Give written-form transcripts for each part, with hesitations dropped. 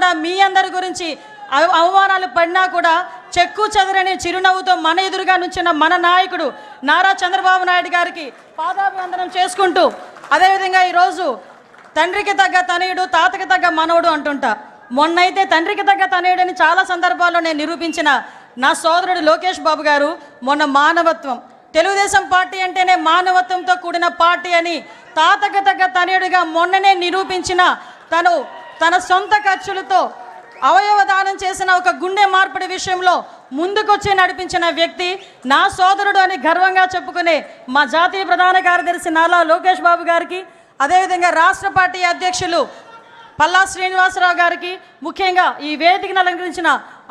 కూడా మీ అందరి గురించి అవమానాలు పడినా కూడా చెక్కు చెదరని చిరునవ్వుతో మన ఎదురుగా నుంచిన మన నాయకుడు నారా చంద్రబాబు నాయుడు గారికి పాదాభివందనం చేసుకుంటూ, అదేవిధంగా ఈరోజు తండ్రికి తగ్గ తనయుడు తాతకి తగ్గ మనవడు అంటుంటా. మొన్నైతే తండ్రికి తగ్గ తనయుడని చాలా సందర్భాల్లో నేను నిరూపించిన నా సోదరుడు లోకేష్ బాబు గారు మొన్న మానవత్వం, తెలుగుదేశం పార్టీ అంటేనే మానవత్వంతో కూడిన పార్టీ అని తాతకి తగ్గ తనయుడిగా మొన్ననే నిరూపించిన తను తన సొంత ఖర్చులతో అవయవ దానం చేసిన ఒక గుండె మార్పిడి విషయంలో ముందుకొచ్చి నడిపించిన వ్యక్తి నా సోదరుడు అని గర్వంగా చెప్పుకునే మా జాతీయ ప్రధాన కార్యదర్శి నారా లోకేష్ బాబు గారికి, అదేవిధంగా రాష్ట్ర పార్టీ అధ్యక్షులు పల్లా శ్రీనివాసరావు గారికి, ముఖ్యంగా ఈ వేదికను అలంకరించిన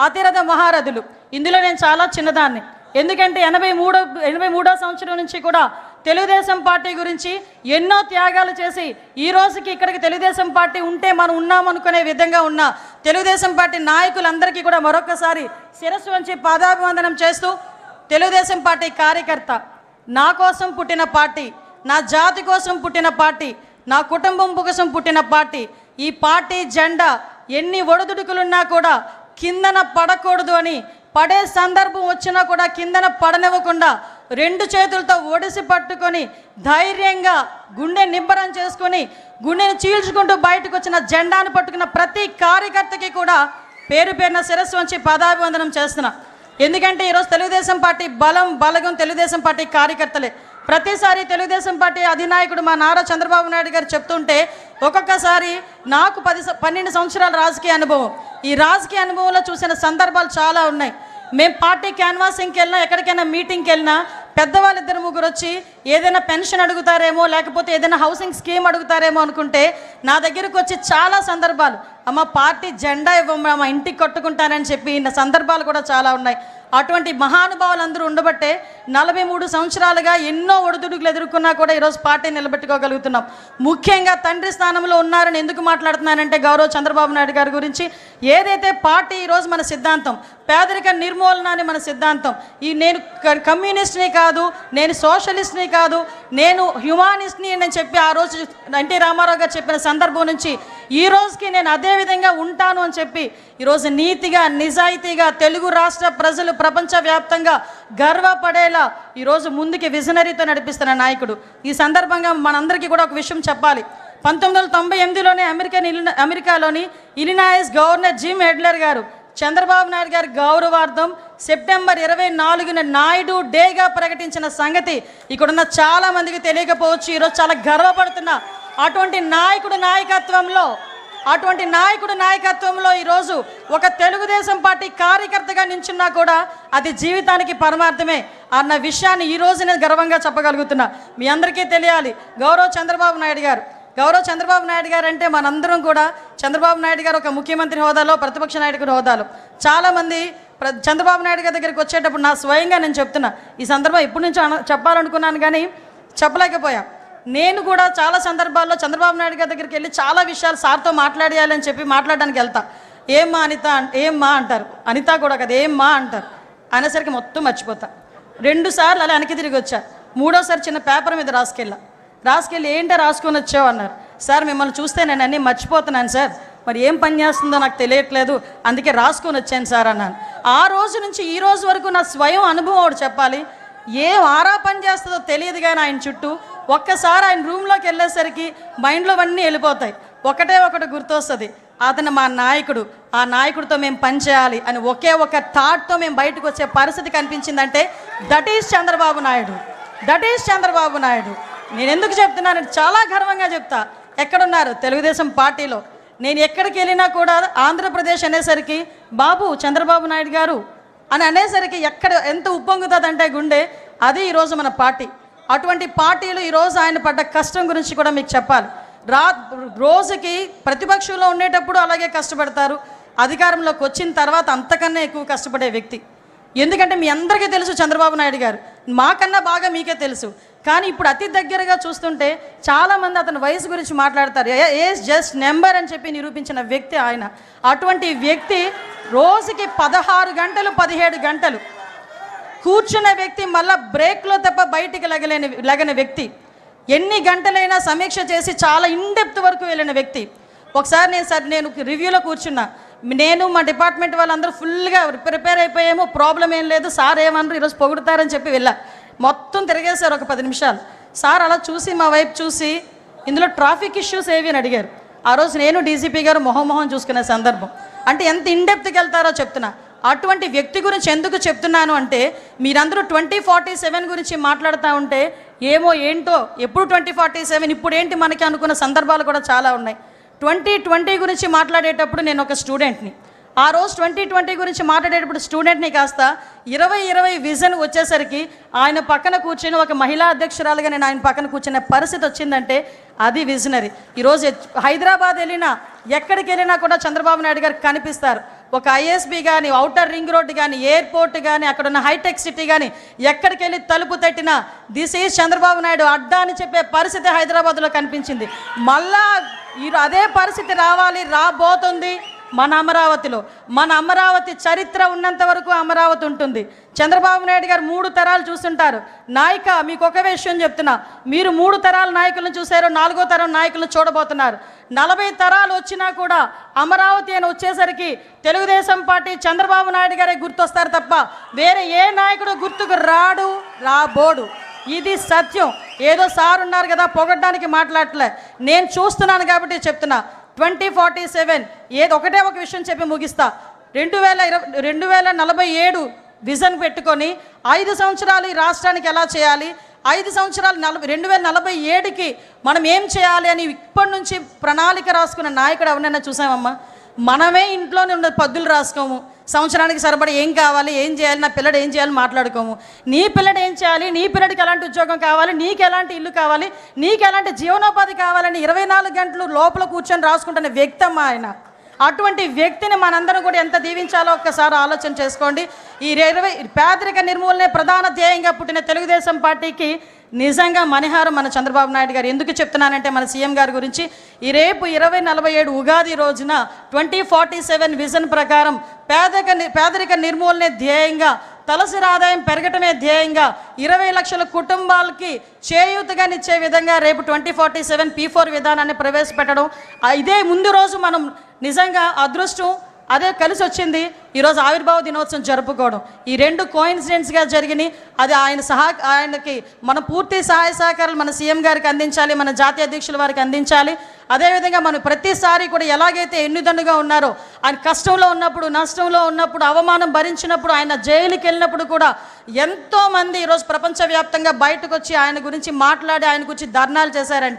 అతిరథ మహారథులు. ఇందులో నేను చాలా చిన్నదాన్ని, ఎందుకంటే 83వ సంవత్సరం నుంచి కూడా తెలుగుదేశం పార్టీ గురించి ఎన్నో త్యాగాలు చేసి ఈ రోజుకి ఇక్కడికి తెలుగుదేశం పార్టీ ఉంటే మనం ఉన్నామనుకునే విధంగా ఉన్న తెలుగుదేశం పార్టీ నాయకులందరికీ కూడా మరొకసారి శిరస్సు వంచి పాదాభివందనం చేస్తూ, తెలుగుదేశం పార్టీ కార్యకర్త, నా కోసం పుట్టిన పార్టీ, నా జాతి కోసం పుట్టిన పార్టీ, నా కుటుంబం కోసం పుట్టిన పార్టీ, ఈ పార్టీ జెండా ఎన్ని ఒడిదుడుకులున్నా కూడా కిందన పడకూడదు అని, పడే సందర్భం వచ్చినా కూడా కిందన పడనివ్వకుండా 2 చేతులతో ఒడిసి పట్టుకొని ధైర్యంగా గుండె నిబ్బరం చేసుకొని గుండెని చీల్చుకుంటూ బయటకు వచ్చిన జెండాను పట్టుకున్న ప్రతి కార్యకర్తకి కూడా పేరు పేరున శిరస్సు వంచి పాదాభివందనం చేస్తున్నా. ఎందుకంటే ఈరోజు తెలుగుదేశం పార్టీ బలగం తెలుగుదేశం పార్టీ కార్యకర్తలే. ప్రతిసారి తెలుగుదేశం పార్టీ అధినాయకుడు మా నారా చంద్రబాబు నాయుడు గారు చెప్తుంటే ఒక్కొక్కసారి నాకు 12 సంవత్సరాల రాజకీయ అనుభవం, ఈ రాజకీయ అనుభవంలో చూసిన సందర్భాలు చాలా ఉన్నాయి. మేము పార్టీ క్యాన్వాసింగ్కి వెళ్ళినా, ఎక్కడికైనా మీటింగ్కి వెళ్ళినా పెద్దవాళ్ళు 2-3 వచ్చి ఏదైనా పెన్షన్ అడుగుతారేమో, లేకపోతే ఏదైనా హౌసింగ్ స్కీమ్ అడుగుతారేమో అనుకుంటే నా దగ్గరకు వచ్చి చాలా సందర్భాలు, అమ్మ పార్టీ జెండా ఇవ్వమ్మా, మా ఇంటికి కట్టుకుంటానని చెప్పి సందర్భాలు కూడా చాలా ఉన్నాయి. అటువంటి మహానుభావులందరూ ఉండబట్టే 43 సంవత్సరాలుగా ఎన్నో ఒడిదుడుకులు ఎదుర్కొన్నా కూడా ఈరోజు పార్టీ నిలబెట్టుకోగలుగుతున్నాం. ముఖ్యంగా తండ్రి స్థానంలో ఉన్నారని ఎందుకు మాట్లాడుతున్నానంటే గౌరవ చంద్రబాబు నాయుడు గారి గురించి, ఏదైతే పార్టీ ఈరోజు మన సిద్ధాంతం పేదరిక నిర్మూలన అని మన సిద్ధాంతం, నేను కమ్యూనిస్ట్ని కాదు, నేను సోషలిస్ట్ని కాదు, నేను హ్యుమానిస్ట్ని అని చెప్పి ఆ రోజు ఎన్టీ రామారావు గారు చెప్పిన సందర్భం నుంచి ఈ రోజుకి నేను అదే విధంగా ఉంటాను అని చెప్పి ఈరోజు నీతిగా నిజాయితీగా తెలుగు రాష్ట్ర ప్రజలు ప్రపంచవ్యాప్తంగా గర్వపడేలా ఈరోజు ముందుకి విజనరీతో నడిపిస్తున్న నాయకుడు. ఈ సందర్భంగా మనందరికీ కూడా ఒక విషయం చెప్పాలి. 1998లోనే అమెరికాలోని ఇలినాయిస్ గవర్నర్ జిమ్ ఎడ్లర్ గారు చంద్రబాబు నాయుడు గారి గౌరవార్థం సెప్టెంబర్ 24న నాయుడు డేగా ప్రకటించిన సంగతి ఇక్కడున్న చాలా మందికి తెలియకపోవచ్చు. ఈరోజు చాలా గర్వపడుతున్నా. అటువంటి నాయకుడు నాయకత్వంలో ఈరోజు ఒక తెలుగుదేశం పార్టీ కార్యకర్తగా నించున్నా కూడా అది జీవితానికి పరమార్థమే అన్న విషయాన్ని ఈ రోజు నేను గర్వంగా చెప్పగలుగుతున్నా. మీ అందరికీ తెలియాలి, గౌరవ చంద్రబాబు నాయుడు గారు అంటే మనందరం కూడా చంద్రబాబు నాయుడు గారు ఒక ముఖ్యమంత్రి హోదాలో, ప్రతిపక్ష నాయకుడి హోదాలో చాలామంది చంద్రబాబు నాయుడు గారి దగ్గరికి వచ్చేటప్పుడు నా స్వయంగా నేను చెప్తున్నా, ఈ సందర్భం ఎప్పటి నుంచో చెప్పాలనుకున్నాను కానీ చెప్పలేకపోయా. నేను కూడా చాలా సందర్భాల్లో చంద్రబాబు నాయుడు గారి దగ్గరికి వెళ్ళి చాలా విషయాలు సార్తో మాట్లాడేయాలని చెప్పి మాట్లాడడానికి వెళ్తా. ఏమ్మా అనిత, ఏమ్మా అంటారు, అనిత కూడా కదా ఏమ్మా అంటారు, అనేసరికి మొత్తం మర్చిపోతా. 2 సార్లు అలా వెనక్కి తిరిగి వచ్చా. 3వసారి చిన్న పేపర్ మీద రాసుకెళ్ళి ఏంటో రాసుకొని వచ్చావు అన్నారు. సార్ మిమ్మల్ని చూస్తే నేను అన్నీ మర్చిపోతున్నాను సార్, మరి ఏం పని చేస్తుందో నాకు తెలియట్లేదు, అందుకే రాసుకొని వచ్చాను సార్ అన్నాను. ఆ రోజు నుంచి ఈ రోజు వరకు నా స్వయం అనుభవం ఒకటి చెప్పాలి. ఏం ఆరా పని చేస్తుందో తెలియదు కానీ ఆయన చుట్టూ ఒక్కసారి ఆయన రూమ్లోకి వెళ్ళేసరికి మైండ్లో అన్నీ వెళ్ళిపోతాయి. ఒకటి గుర్తొస్తుంది, అతను మా నాయకుడు, ఆ నాయకుడితో మేము పనిచేయాలి అని ఒకే ఒక థాట్తో మేము బయటకు వచ్చే పరిస్థితి కనిపించిందంటే దట్ ఈజ్ చంద్రబాబు నాయుడు. నేను ఎందుకు చెప్తున్నానంటే చాలా గర్వంగా చెప్తా. ఎక్కడున్నారు తెలుగుదేశం పార్టీలో, నేను ఎక్కడికి వెళ్ళినా కూడా ఆంధ్రప్రదేశ్ అనేసరికి బాబు చంద్రబాబు నాయుడు గారు అని అనేసరికి ఎంత ఉప్పొంగుతుందంటే గుండె, అది ఈరోజు మన పార్టీ. అటువంటి పార్టీలు ఈరోజు ఆయన పడ్డ కష్టం గురించి కూడా మీకు చెప్పాలి. రోజుకి ప్రతిపక్షంలో ఉండేటప్పుడు అలాగే కష్టపడతారు, అధికారంలోకి వచ్చిన తర్వాత అంతకన్నా ఎక్కువ కష్టపడే వ్యక్తి. ఎందుకంటే మీ అందరికీ తెలుసు చంద్రబాబు నాయుడు గారు, మాకన్నా బాగా మీకే తెలుసు. కానీ ఇప్పుడు అతి దగ్గరగా చూస్తుంటే చాలామంది అతని వయసు గురించి మాట్లాడతారు. ఏజ్ జస్ట్ నెంబర్ అని చెప్పి నిరూపించిన వ్యక్తి ఆయన. అటువంటి వ్యక్తి రోజుకి 16 గంటలు 17 గంటలు కూర్చున్న వ్యక్తి, మళ్ళీ బ్రేక్లో తప్ప బయటికి లగని వ్యక్తి, ఎన్ని గంటలైనా సమీక్ష చేసి చాలా ఇన్డెప్త్ వరకు వెళ్ళిన వ్యక్తి, ఒకసారి నేను రివ్యూలో కూర్చున్నా, నేను మా డిపార్ట్మెంట్ వాళ్ళందరూ ఫుల్గా ప్రిపేర్ అయిపోయాము, ప్రాబ్లం ఏం లేదు, సార్ ఏమన్నారు ఈరోజు పొగుడుతారని చెప్పి వెళ్ళా. మొత్తం తిరిగేశారు ఒక 10 నిమిషాలు. సార్ అలా చూసి మా వైపు చూసి ఇందులో ట్రాఫిక్ ఇష్యూస్ ఏవి అని అడిగారు. ఆ రోజు నేను డీజీపీ గారు మొహం చూసుకునే సందర్భం. అంటే ఎంత ఇన్డెప్త్కి వెళ్తారో చెప్తున్నా. అటువంటి వ్యక్తి గురించి ఎందుకు చెప్తున్నాను అంటే, మీరందరూ 2047 గురించి మాట్లాడుతూ ఉంటే ఏమో ఏంటో ఎప్పుడు 2047 ఇప్పుడు ఏంటి మనకి అనుకున్న సందర్భాలు కూడా చాలా ఉన్నాయి. 2020 గురించి మాట్లాడేటప్పుడు నేను ఒక స్టూడెంట్ని. ఆ రోజు 2020 గురించి మాట్లాడేటప్పుడు స్టూడెంట్ని కాస్త 2020 విజన్ వచ్చేసరికి ఆయన పక్కన కూర్చొని ఒక మహిళా అధ్యక్షురాలుగా నేను ఆయన పక్కన కూర్చునే పరిస్థితి వచ్చిందంటే అది విజనరీ. ఈరోజు హైదరాబాద్ వెళ్ళినా ఎక్కడికి వెళ్ళినా కూడా చంద్రబాబు నాయుడు గారికి కనిపిస్తారు. ఒక ఐఎస్బి కానీ, ఔటర్ రింగ్ రోడ్డు కానీ, ఎయిర్పోర్ట్ కానీ, అక్కడ ఉన్న హైటెక్ సిటీ కానీ ఎక్కడికి వెళ్ళి తలుపు తట్టినా దిస్ ఈజ్ చంద్రబాబు నాయుడు అడ్డా అని చెప్పే పరిస్థితి హైదరాబాద్లో కనిపించింది. మళ్ళా అదే పరిస్థితి రాబోతుంది మన అమరావతిలో. మన అమరావతి చరిత్ర ఉన్నంత వరకు అమరావతి ఉంటుంది. చంద్రబాబు నాయుడు గారు 3 తరాలు చూస్తుంటారు. నాయక మీకు ఒక విషయం చెప్తున్నా, మీరు 3 తరాల నాయకులను చూశారు, 4వ తరం నాయకులను చూడబోతున్నారు. 40 తరాలు వచ్చినా కూడా అమరావతి అని వచ్చేసరికి తెలుగుదేశం పార్టీ చంద్రబాబు నాయుడు గారే గుర్తొస్తారు తప్ప వేరే ఏ నాయకుడు గుర్తుకు రాబోడు. ఇది సత్యం. ఏదో సార్ ఉన్నారు కదా పొగడ్డానికి మాట్లాడలే, నేను చూస్తున్నాను కాబట్టి చెప్తున్నా. 2047 ఒకటే ఒక విషయం చెప్పి ముగిస్తా. 2047 విజన్ పెట్టుకొని 5 సంవత్సరాలు ఈ రాష్ట్రానికి ఎలా చేయాలి, 5 సంవత్సరాలు 2047కి మనం ఏం చేయాలి అని ఇప్పటి నుంచి ప్రణాళిక రాసుకున్న నాయకుడు ఎవరైనా చూసామమ్మా? మనమే ఇంట్లోనే ఉన్న పద్దులు రాసుకోము, సంవత్సరానికి సరిపడి ఏం కావాలి, ఏం చేయాలి, నా పిల్లడు ఏం చేయాలి మాట్లాడుకోము. నీ పిల్లడు ఏం చేయాలి, నీ పిల్లడికి ఎలాంటి ఉద్యోగం కావాలి, నీకు ఎలాంటి ఇల్లు కావాలి, నీకు ఎలాంటి జీవనోపాధి కావాలని 24 గంటలు లోపల కూర్చొని రాసుకుంటున్న వ్యక్తి అమ్మా ఆయన. అటువంటి వ్యక్తిని మనందరం కూడా ఎంత దీవించాలో ఒక్కసారి ఆలోచన చేసుకోండి. ఈ పేదరిక నిర్మూలనే ప్రధాన ధ్యేయంగా పుట్టిన తెలుగుదేశం పార్టీకి నిజంగా మణిహారం మన చంద్రబాబు నాయుడు గారు. ఎందుకు చెప్తున్నానంటే మన సీఎం గారి గురించి, ఈ రేపు 2047 ఉగాది రోజున 2047 విజన్ ప్రకారం పేదరిక నిర్మూలనే ధ్యేయంగా, తలసరి ఆదాయం పెరగటమే ధ్యేయంగా 20 లక్షల కుటుంబాలకి చేయూతగానిచ్చే విధంగా రేపు 2047 P4 విధానాన్ని ప్రవేశపెట్టడం. ఇదే ముందు రోజు మనం నిజంగా అదృష్టం అదే కలిసి వచ్చింది. ఈరోజు ఆవిర్భావ దినోత్సవం జరుపుకోవడం. ఈ 2 కోయిన్సిడెంట్స్గా జరిగినాయి. అది ఆయనకి మన పూర్తి సహాయ సహకారాలు మన సీఎం గారికి అందించాలి, మన జాతీయ అధ్యక్షుల వారికి అందించాలి. అదేవిధంగా మనం ప్రతిసారి కూడా ఎలాగైతే ఎన్నిదన్నుగా ఉన్నారో, ఆయన కష్టంలో ఉన్నప్పుడు, నష్టంలో ఉన్నప్పుడు, అవమానం భరించినప్పుడు, ఆయన జైలుకి వెళ్ళినప్పుడు కూడా ఎంతోమంది ఈరోజు ప్రపంచవ్యాప్తంగా బయటకు వచ్చి ఆయన గురించి మాట్లాడి ఆయన గురించి ధర్నాలు చేశారంటే